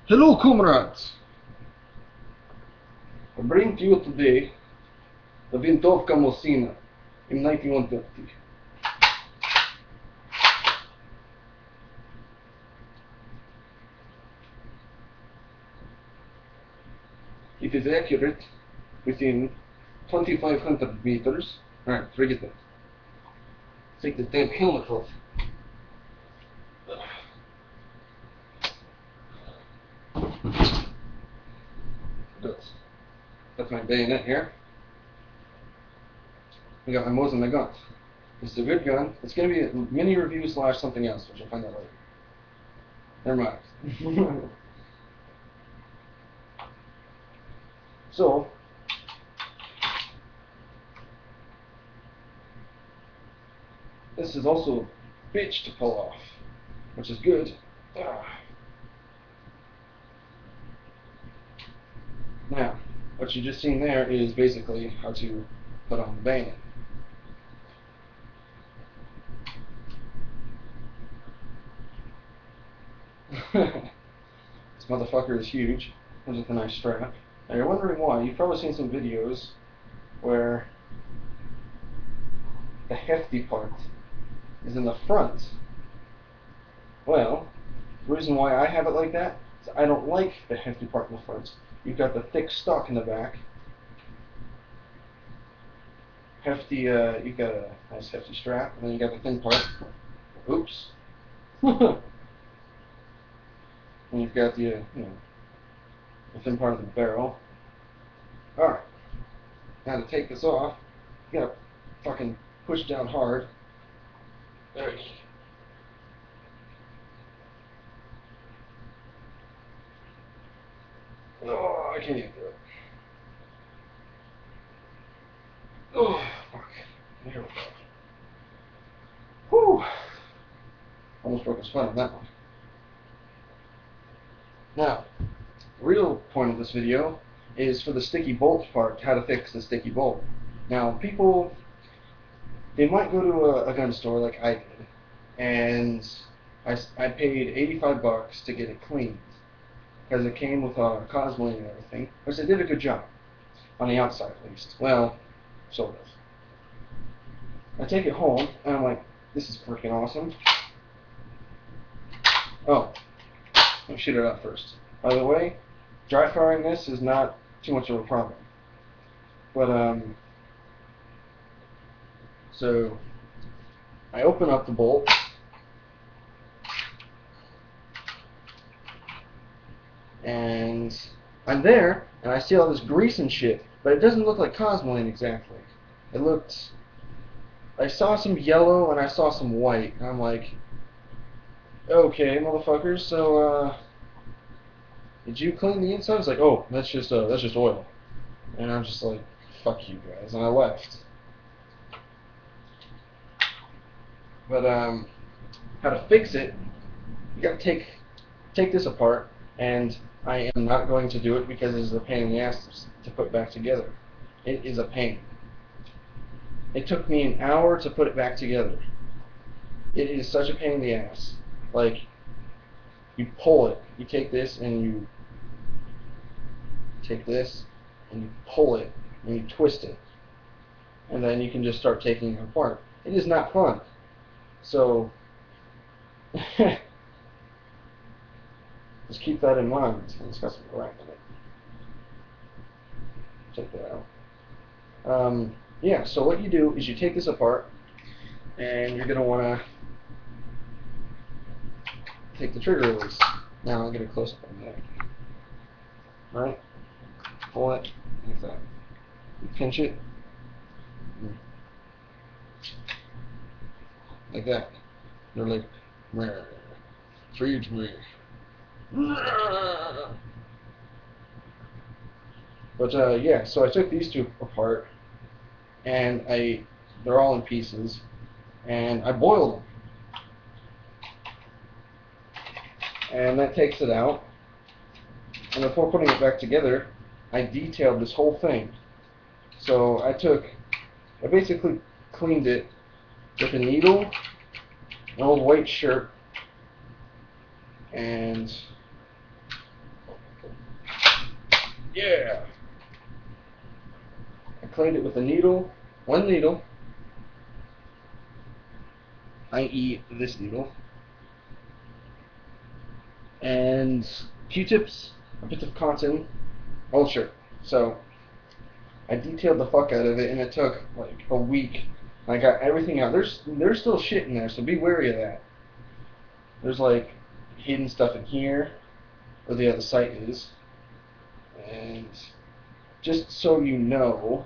Hello, comrades! I bring to you today the Windowka Mosina in 9130. It is accurate within 2500 meters. Alright, forget that. Take the damn helmet off. That's my bayonet here. I got my Mosin Nagant. It's a good gun. It's going to be a mini review slash something else, which I'll find out later. Never mind. So, this is also a bitch to pull off, which is good. Now, what you just seen there is basically how to put on the bayonet. This motherfucker is huge. Comes with a nice strap. Now you're wondering why. You've probably seen some videos where the hefty part is in the front. Well, the reason why I have it like that is I don't like the hefty part in the front. You've got the thick stock in the back. Hefty, you've got a nice hefty strap, and then you got the thin part. Oops. And you've got the, the thin part of the barrel. Alright. Now to take this off, you gotta fucking push down hard. There you go. Oh, I can't even do it. Oh, fuck. Here we go. Whew. Almost broke a sweat on that one. Now, the real point of this video is for the sticky bolt part, how to fix the sticky bolt. Now, people, they might go to a gun store like I did, and I paid 85 bucks to get it cleaned, because it came with a Cosmoline and everything, which they did a good job, on the outside at least. Well, sort of. I take it home, and I'm like, this is freaking awesome. Oh, I'll shoot it out first. By the way, dry firing this is not too much of a problem. But, so, I open up the bolt, and I'm there, and I see all this grease and shit, but it doesn't look like Cosmoline exactly. It looked, I saw some yellow and I saw some white, and I'm like, okay, motherfuckers, so, did you clean the inside? It's like, oh, that's just oil. And I'm just like, fuck you guys, and I left. But, how to fix it, you gotta take this apart, and I am not going to do it because it is a pain in the ass to put back together. It is a pain. It took me an hour to put it back together. It is such a pain in the ass. Like, you pull it, you take this and you take this and you pull it and you twist it, and then you can just start taking it apart. It is not fun. So just keep that in mind. It's got some crack in it. Check that out. Yeah, so what you do is you take this apart, and you're going to want to take the trigger release. Now I'll get a close up on that. Alright? Pull it like that. You pinch it. Like that. They're like, feed me. But yeah, so I took these two apart, and they're all in pieces, and I boiled them. And that takes it out. And before putting it back together, I detailed this whole thing. So I basically cleaned it with a needle, an old white shirt, and Yeah. I cleaned it with a needle, one needle, i.e. this needle, and Q-tips, a bit of cotton, old shirt. So I detailed the fuck out of it, and it took like a week. I got everything out. There's still shit in there, so be wary of that. There's like hidden stuff in here, where the other site is, and just so you know,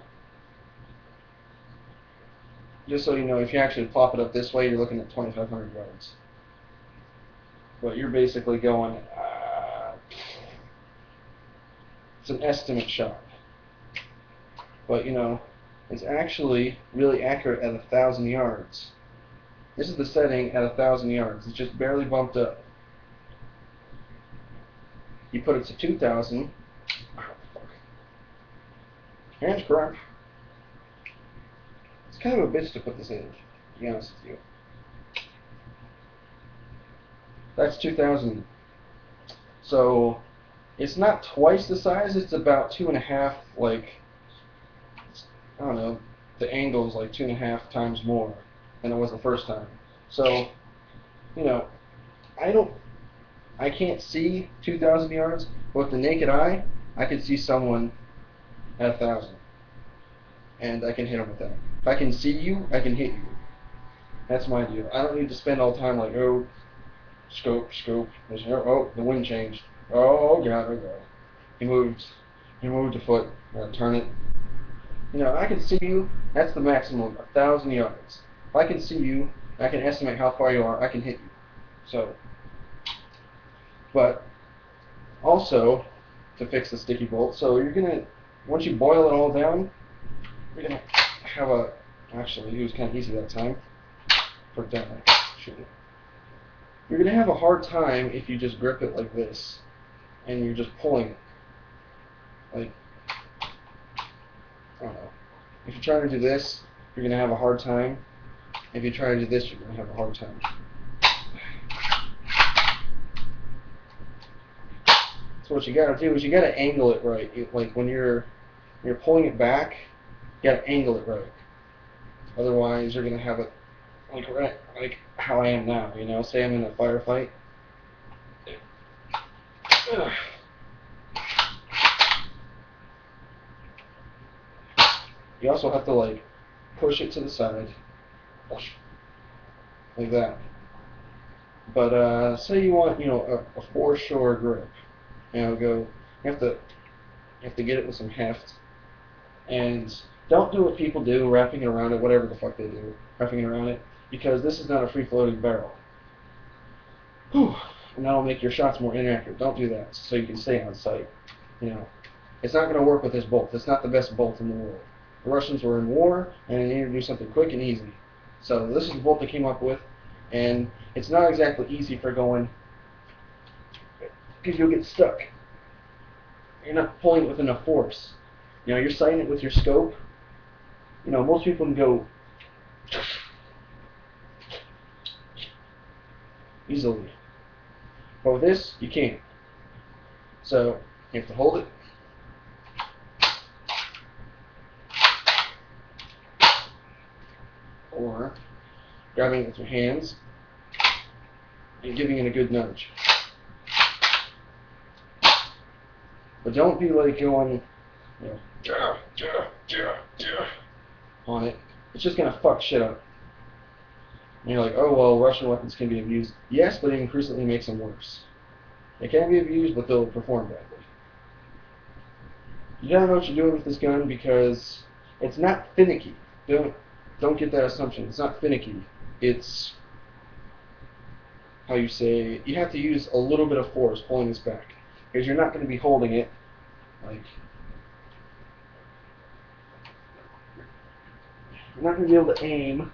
if you actually plop it up this way, you're looking at 2,500 yards. But you're basically going. It's an estimate shot, but it's actually really accurate at 1,000 yards. This is the setting at 1,000 yards. It's just barely bumped up. You put it to 2,000. Oh, fuck. Hands cramp. It's kind of a bitch to put this in, to be honest with you. That's 2,000. So it's not twice the size. It's about 2.5. Like, I don't know. The angle's like 2.5 times more than it was the first time. So, I don't. I can't see 2,000 yards, but with the naked eye, I can see someone at 1,000, and I can hit them with that. If I can see you, I can hit you. That's my deal. I don't need to spend all the time like, oh, scope. Oh, the wind changed. Oh God, oh God. He moved a foot. Turn it. I can see you. That's the maximum, 1,000 yards. If I can see you, I can estimate how far you are. I can hit you. So, but also to fix the sticky bolt. So you're gonna, once you boil it all down, you're gonna have a. Actually, it was kind of easy that time. Put it down. You're gonna have a hard time if you just grip it like this, and you're just pulling it. Like, I don't know. If you're trying to do this, you're gonna have a hard time. If you try to do this, you're gonna have a hard time. So what you gotta do is you gotta angle it right. Like when you're pulling it back, you gotta angle it right. Otherwise, you're gonna have it like how I am now. Say I'm in a firefight. You also have to like push it to the side, like that. But say you want a foreshore grip. You have to get it with some heft, and don't do what people do, wrapping it around it, whatever the fuck they do, wrapping it around it, because this is not a free-floating barrel. Whew. And that'll make your shots more inaccurate. Don't do that, so you can stay on sight. It's not going to work with this bolt. It's not the best bolt in the world. The Russians were in war, and they needed to do something quick and easy. So this is the bolt they came up with, and it's not exactly easy for going, because you'll get stuck. You're not pulling it with enough force. You're sighting it with your scope. Most people can go easily. But with this, you can't. So you have to hold it. Or grabbing it with your hands and giving it a good nudge. But don't be like going, on it. It's just gonna fuck shit up. And you're like, oh well, Russian weapons can be abused. Yes, but it increasingly makes them worse. They can be abused, but they'll perform badly. You gotta know what you're doing with this gun because it's not finicky. Don't get that assumption. It's not finicky. It's how you say, you have to use a little bit of force pulling this back. Because you're not going to be holding it like, you're not going to be able to aim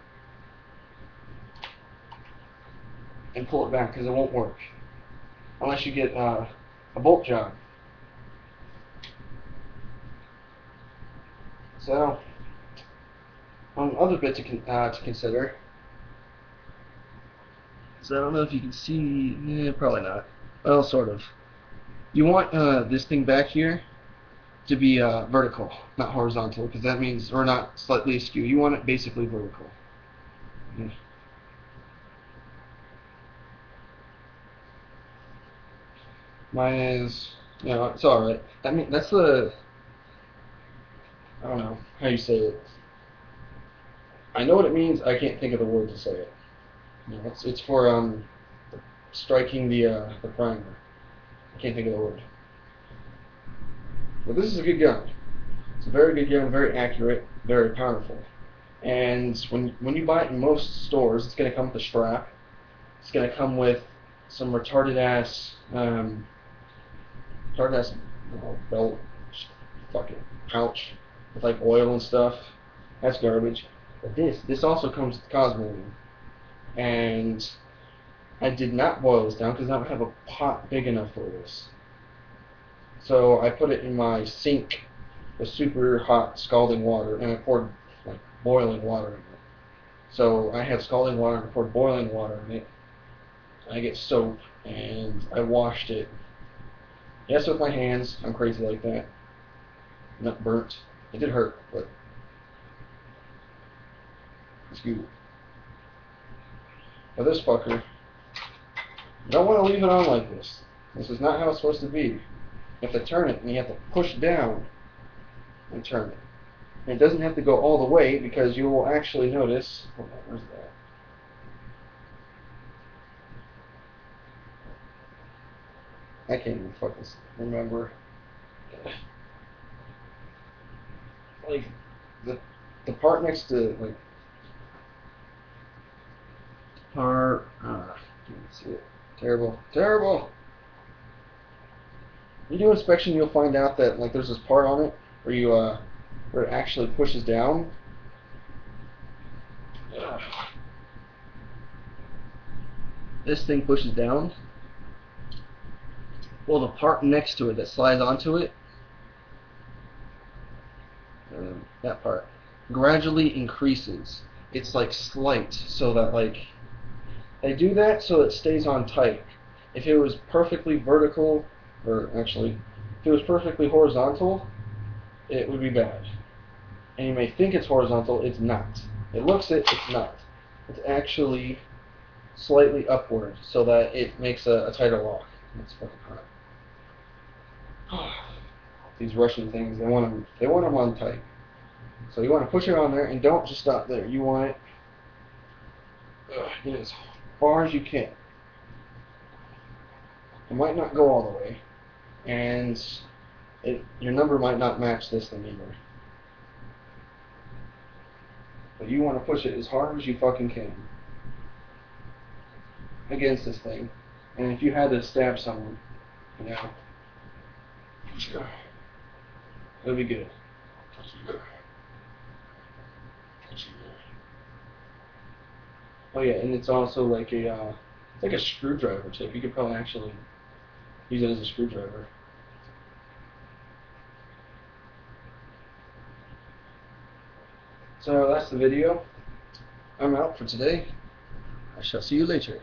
and pull it back because it won't work. Unless you get a bolt job. So, other bit to consider. So I don't know if you can see, probably not. Well, sort of. You want this thing back here to be vertical, not horizontal, because that means, or not slightly askew. You want it basically vertical. Yeah. Mine is, it's all right. That's the, I don't know how you say it. I know what it means. I can't think of the word to say it. It's for striking the primer. I can't think of the word. But this is a good gun. It's a very good gun, very accurate, very powerful. And when you buy it in most stores, it's going to come with a strap. It's going to come with some retarded ass belt, fucking pouch with like oil and stuff. That's garbage. But this also comes with Cosmo, and I did not boil this down because I don't have a pot big enough for this. So I put it in my sink with super hot scalding water, and I poured like boiling water in it. So I had scalding water and I poured boiling water in it. I get soap and I washed it. Yes, with my hands. I'm crazy like that. Not burnt. It did hurt, but it's good. But this fucker, you don't want to leave it on like this. This is not how it's supposed to be. You have to turn it, and you have to push down and turn it. And it doesn't have to go all the way, because you will actually notice. Hold on, where's that? I can't even fucking remember. Like the part next to like part. Can't see it. Terrible, terrible. When you do inspection, you'll find out that like there's this part on it where where it actually pushes down. Ugh. This thing pushes down. Well, the part next to it that slides onto it, that part, gradually increases. It's like slight, so that like they do that so it stays on tight. If it was perfectly vertical, or actually, if it was perfectly horizontal, it would be bad. And you may think it's horizontal, it's not. It looks it, it's not. It's actually slightly upward, so that it makes a tighter lock. That's fucking hot. These Russian things, they want them on tight. So you want to push it on there, and don't just stop there. You want it, get it as far as you can. It might not go all the way, and your number might not match this thing either. But you want to push it as hard as you fucking can against this thing. And if you had to stab someone, it would be good. Oh yeah, and it's also like it's like a screwdriver tip. You could probably actually use it as a screwdriver. So that's the video. I'm out for today. I shall see you later.